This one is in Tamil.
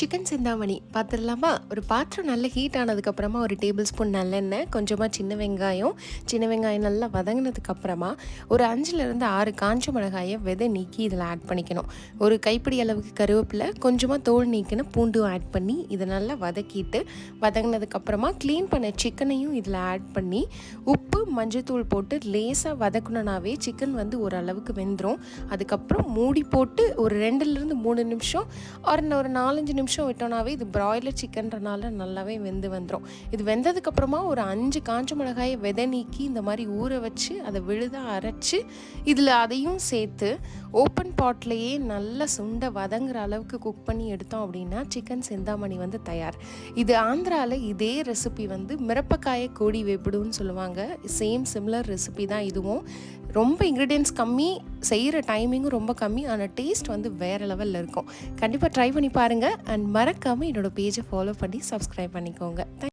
சிக்கன் சிந்தாமணி பார்த்துடலாமா? ஒரு பாத்திரம் நல்லா ஹீட் ஆனதுக்கப்புறமா ஒரு டேபிள் ஸ்பூன் நல்லெண்ணெய், கொஞ்சமாக சின்ன வெங்காயம் நல்லா வதங்கினதுக்கப்புறமா ஒரு 5லேருந்து 6 காஞ்ச மிளகாயை விதை நீக்கி இதில் ஆட் பண்ணிக்கணும். ஒரு கைப்பிடி அளவுக்கு கருவேப்பிலை, கொஞ்சமாக தோல் நீக்கின பூண்டும் ஆட் பண்ணி இதை நல்லா வதங்கினதுக்கப்புறமா க்ளீன் பண்ண சிக்கனையும் இதில் ஆட் பண்ணி உப்பு மஞ்சத்தூள் போட்டு லேசாக வதக்கணுனாவே சிக்கன் வந்து ஓரளவுக்கு வெந்துடும். அதுக்கப்புறம் மூடி போட்டு ஒரு 2லேருந்து 3 நிமிஷம் ஒரு 4-5 நிமிஷம் விட்டோம்னாவே இது பிராய்லர் சிக்கன்றனால நல்லாவே வெந்து வந்துடும். இது வெந்ததுக்கப்புறமா ஒரு 5 காஞ்ச மிளகாயை விதை நீக்கி இந்த மாதிரி ஊற வச்சு அதை விழுதாக அரைச்சி இதில் அதையும் சேர்த்து ஓப்பன் பாட்லேயே நல்லா சுண்டை வதங்குற அளவுக்கு குக் பண்ணி எடுத்தோம் அப்படின்னா சிக்கன் சிந்தாமணி வந்து தயார். இது ஆந்திராவில் இதே ரெசிபி வந்து மிரப்பக்காய கோடி வேப்பிடுன்னு சொல்லுவாங்க. சிமிலர் ரெசிபி தான் இதுவும். ரொம்ப இன்க்ரீடியன்ட்ஸ் கம்மி, செய்கிற டைமிங்கும் ரொம்ப கம்மி, ஆனால் டேஸ்ட் வந்து வேறு லெவலில் இருக்கும். கண்டிப்பாக ட்ரை பண்ணி பாருங்கள். அண்ட் மறக்காமல் என்னோடய பேஜை ஃபாலோ பண்ணி சப்ஸ்கிரைப் பண்ணிக்கோங்க.